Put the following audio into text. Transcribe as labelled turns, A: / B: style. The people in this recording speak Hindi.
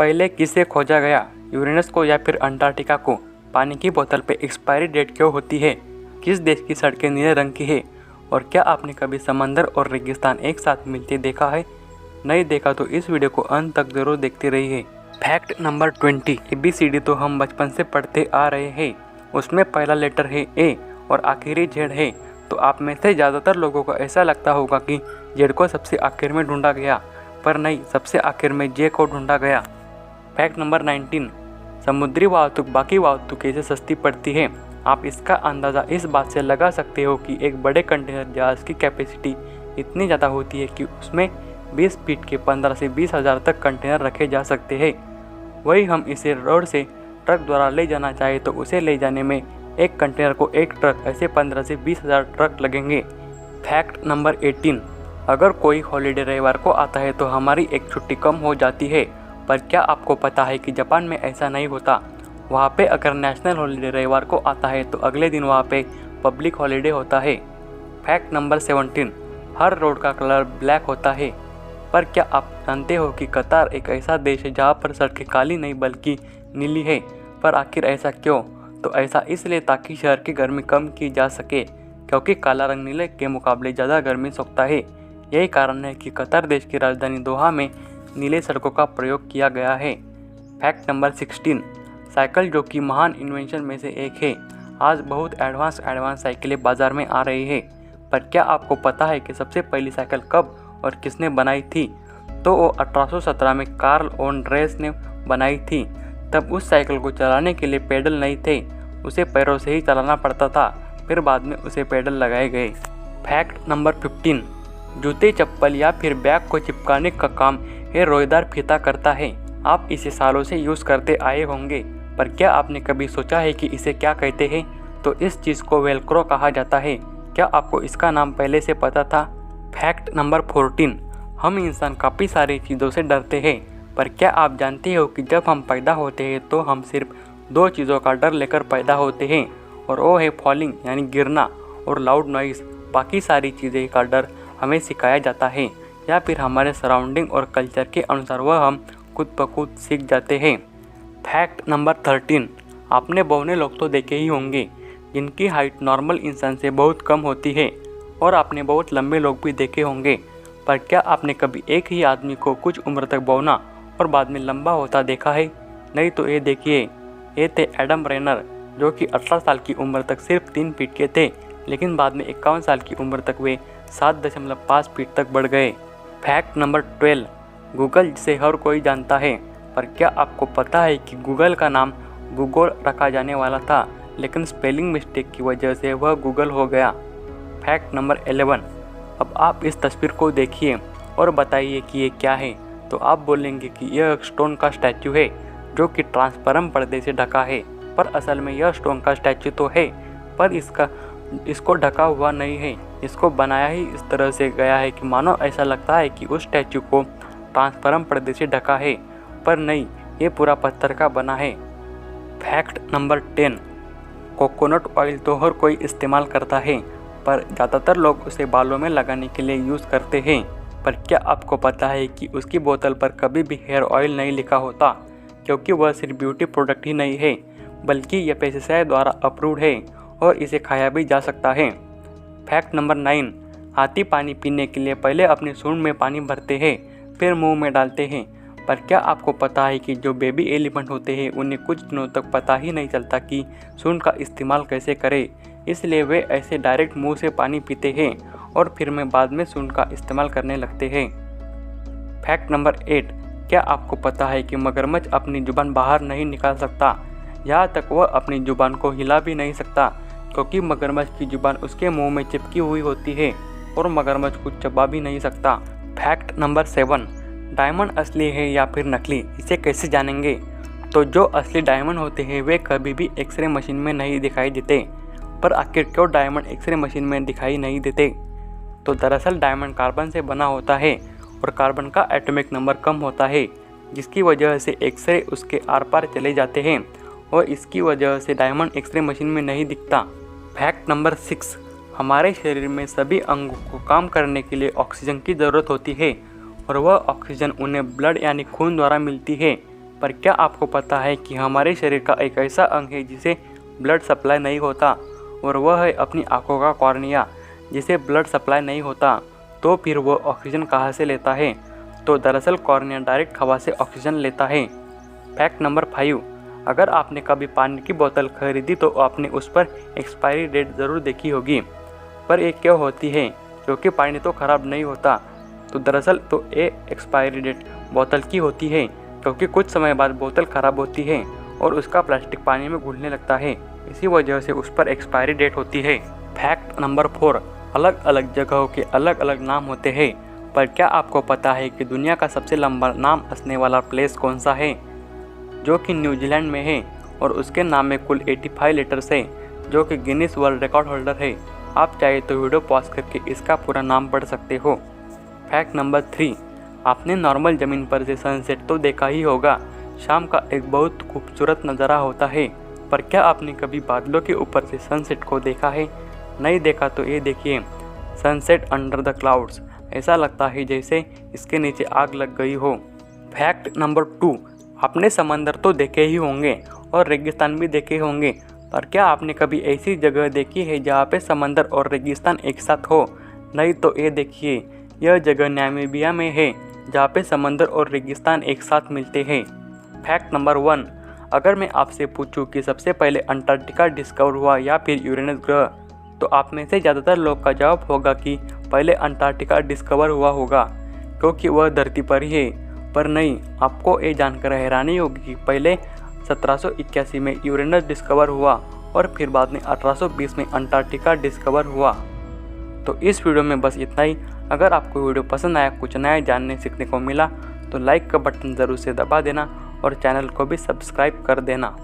A: पहले किसे खोजा गया, यूरेनस को या फिर अंटार्कटिका को? पानी की बोतल पे एक्सपायरी डेट क्यों होती है? किस देश की सड़कें नीले रंग की है? और क्या आपने कभी समंदर और रेगिस्तान एक साथ मिलते देखा है? नहीं देखा तो इस वीडियो को अंत तक जरूर देखते रहिए। फैक्ट नंबर 20, ABCD तो हम बचपन से पढ़ते आ रहे हैं, उसमें पहला लेटर है A और आखिरी Z है। तो आप में से ज़्यादातर लोगों को ऐसा लगता होगा कि Z को सबसे आखिर में ढूंढा गया, पर नहीं, सबसे आखिर में J को ढूंढा गया। फैक्ट नंबर 19, समुद्री वाहतुक बाकी वाहतुक से सस्ती पड़ती है। आप इसका अंदाज़ा इस बात से लगा सकते हो कि एक बड़े कंटेनर जहाज़ की कैपेसिटी इतनी ज़्यादा होती है कि उसमें 20 फीट के 15 से 20 हज़ार तक कंटेनर रखे जा सकते हैं। वही हम इसे रोड से ट्रक द्वारा ले जाना चाहे तो उसे ले जाने में एक कंटेनर को एक ट्रक ऐसे 15 से 20 हज़ार ट्रक लगेंगे। फैक्ट नंबर 18, अगर कोई हॉलीडे रविवार को आता है तो हमारी एक छुट्टी कम हो जाती है, पर क्या आपको पता है कि जापान में ऐसा नहीं होता? वहाँ पे अगर नेशनल हॉलीडे रविवार को आता है तो अगले दिन वहाँ पे पब्लिक हॉलीडे होता है। फैक्ट नंबर 17, हर रोड का कलर ब्लैक होता है, पर क्या आप जानते हो कि कतार एक ऐसा देश है जहाँ पर सड़कें काली नहीं बल्कि नीली है? पर आखिर ऐसा क्यों? तो ऐसा इसलिए ताकि शहर की गर्मी कम की जा सके, क्योंकि काला रंग नीले के मुकाबले ज़्यादा गर्मी सोखता है। यही कारण है कि कतार देश की राजधानी दोहा में नीले सड़कों का प्रयोग किया गया है। फैक्ट नंबर 16, साइकिल जो कि महान इन्वेंशन में से एक है, आज बहुत एडवांस साइकिलें बाज़ार में आ रही है। पर क्या आपको पता है कि सबसे पहली साइकिल कब और किसने बनाई थी? तो वो 1817 में कार्ल ओन ड्रेस ने बनाई थी। तब उस साइकिल को चलाने के लिए पेडल नहीं थे, उसे पैरों से ही चलाना पड़ता था, फिर बाद में उसे पेडल लगाए गए। फैक्ट नंबर 15, जूते, चप्पल या फिर बैग को चिपकाने का काम ये रोएदार फीता करता है। आप इसे सालों से यूज़ करते आए होंगे, पर क्या आपने कभी सोचा है कि इसे क्या कहते हैं? तो इस चीज़ को वेलक्रो कहा जाता है। क्या आपको इसका नाम पहले से पता था? फैक्ट नंबर 14, हम इंसान काफ़ी सारी चीज़ों से डरते हैं, पर क्या आप जानते हो कि जब हम पैदा होते हैं तो हम सिर्फ 2 चीज़ों का डर लेकर पैदा होते हैं, और वो है फॉलिंग यानी गिरना और लाउड नॉइज़। बाकी सारी चीज़ें का डर हमें सिखाया जाता है या फिर हमारे सराउंडिंग और कल्चर के अनुसार वह हम खुद ब खुद सीख जाते हैं। फैक्ट नंबर 13, आपने बौने लोग तो देखे ही होंगे जिनकी हाइट नॉर्मल इंसान से बहुत कम होती है, और आपने बहुत लंबे लोग भी देखे होंगे, पर क्या आपने कभी एक ही आदमी को कुछ उम्र तक बौना और बाद में लंबा होता देखा है? नहीं तो ये देखिए, ये थे एडम रेनर, जो कि 18 साल की उम्र तक सिर्फ 3 फीट के थे, लेकिन बाद में 51 साल की उम्र तक वे 7.5 फीट तक बढ़ गए। फैक्ट नंबर 12, गूगल जिसे हर कोई जानता है, पर क्या आपको पता है कि गूगल का नाम गूगल रखा जाने वाला था, लेकिन स्पेलिंग मिस्टेक की वजह से वह गूगल हो गया। फैक्ट नंबर 11, अब आप इस तस्वीर को देखिए और बताइए कि ये क्या है? तो आप बोलेंगे कि यह एक स्टोन का स्टैचू है जो कि ट्रांसपेरेंट पर्दे से ढका है, पर असल में यह स्टोन का स्टैचू तो है, पर इसको ढका हुआ नहीं है। इसको बनाया ही इस तरह से गया है कि मानो ऐसा लगता है कि उस स्टैचू को ट्रांसपेरेंट पर्दे से ढका है, पर नहीं, ये पूरा पत्थर का बना है। फैक्ट नंबर 10, कोकोनट ऑयल तो हर कोई इस्तेमाल करता है, पर ज़्यादातर लोग उसे बालों में लगाने के लिए यूज़ करते हैं। पर क्या आपको पता है कि उसकी बोतल पर कभी भी हेयर ऑयल नहीं लिखा होता, क्योंकि वह सिर्फ ब्यूटी प्रोडक्ट ही नहीं है, बल्कि यह पेस्टिसाइड द्वारा अप्रूव्ड है और इसे खाया भी जा सकता है। फैक्ट नंबर 9, हाथी पानी पीने के लिए पहले अपने सूंड में पानी भरते हैं, फिर मुंह में डालते हैं। पर क्या आपको पता है कि जो बेबी एलिफेंट होते हैं उन्हें कुछ दिनों तक पता ही नहीं चलता कि सूंड का इस्तेमाल कैसे करें, इसलिए वे ऐसे डायरेक्ट मुंह से पानी पीते हैं और फिर में बाद में सूंड का इस्तेमाल करने लगते हैं। फैक्ट नंबर 8, क्या आपको पता है कि मगरमच्छ अपनी जुबान बाहर नहीं निकाल सकता, यहाँ तक वह अपनी जुबान को हिला भी नहीं सकता, क्योंकि मगरमच्छ की जुबान उसके मुंह में चिपकी हुई होती है और मगरमच्छ कुछ चबा भी नहीं सकता। फैक्ट नंबर 7, डायमंड असली है या फिर नकली, इसे कैसे जानेंगे? तो जो असली डायमंड होते हैं वे कभी भी एक्सरे मशीन में नहीं दिखाई देते, पर आखिर क्यों डायमंड एक्सरे मशीन में दिखाई नहीं देते? तो दरअसल डायमंड कार्बन से बना होता है और कार्बन का एटॉमिक नंबर कम होता है, जिसकी वजह से एक्सरे उसके आर पार चले जाते हैं और इसकी वजह से डायमंड एक्सरे मशीन में नहीं दिखता। फैक्ट नंबर 6, हमारे शरीर में सभी अंगों को काम करने के लिए ऑक्सीजन की ज़रूरत होती है और वह ऑक्सीजन उन्हें ब्लड यानी खून द्वारा मिलती है। पर क्या आपको पता है कि हमारे शरीर का एक ऐसा अंग है जिसे ब्लड सप्लाई नहीं होता, और वह है अपनी आँखों का कॉर्निया, जिसे ब्लड सप्लाई नहीं होता, तो फिर वो ऑक्सीजन कहाँ से लेता है? तो दरअसल कॉर्निया डायरेक्ट हवा से ऑक्सीजन लेता है। फैक्ट नंबर 5, अगर आपने कभी पानी की बोतल खरीदी तो आपने उस पर एक्सपायरी डेट ज़रूर देखी होगी। पर ये क्यों होती है? क्योंकि पानी तो ख़राब नहीं होता। तो दरअसल तो ये एक्सपायरी डेट बोतल की होती है, क्योंकि कुछ समय बाद बोतल ख़राब होती है और उसका प्लास्टिक पानी में घुलने लगता है। इसी वजह से उस पर एक्सपायरी डेट होती है। फैक्ट नंबर 4, अलग अलग जगहों के अलग अलग नाम होते हैं, पर क्या आपको पता है कि दुनिया का सबसे लंबा नाम हंसने वाला प्लेस कौन सा है? जो कि न्यूजीलैंड में है, और उसके नाम में कुल 85 लेटर्स है, जो कि गिनीज वर्ल्ड रिकॉर्ड होल्डर है। आप चाहे तो वीडियो पॉज करके इसका पूरा नाम पढ़ सकते हो। फैक्ट नंबर 3, आपने नॉर्मल ज़मीन पर से सनसेट तो देखा ही होगा। शाम का एक बहुत खूबसूरत नज़ारा होता है, पर क्या आपने कभी बादलों के ऊपर से सनसेट को देखा है? नहीं देखा तो ये देखिए, सनसेट अंडर द क्लाउड्स। ऐसा लगता है जैसे इसके नीचे आग लग गई हो। फैक्ट नंबर 2, आपने समंदर तो देखे ही होंगे और रेगिस्तान भी देखे होंगे, पर क्या आपने कभी ऐसी जगह देखी है जहाँ पे समंदर और रेगिस्तान एक साथ हो? नहीं तो ये देखिए, यह जगह नामीबिया में है, जहाँ पे समंदर और रेगिस्तान एक साथ मिलते हैं। फैक्ट नंबर 1, अगर मैं आपसे पूछूं कि सबसे पहले अंटार्कटिका डिस्कवर हुआ या फिर यूरेनस ग्रह, तो आप में से ज़्यादातर लोग का जवाब होगा कि पहले अंटार्कटिका डिस्कवर हुआ होगा, क्योंकि वह धरती पर ही है। पर नहीं, आपको ये जानकर हैरानी होगी कि पहले 1781 में यूरेनस डिस्कवर हुआ और फिर बाद में 1820 में अंटार्कटिका डिस्कवर हुआ। तो इस वीडियो में बस इतना ही। अगर आपको वीडियो पसंद आया, कुछ नया जानने सीखने को मिला, तो लाइक का बटन ज़रूर से दबा देना और चैनल को भी सब्सक्राइब कर देना।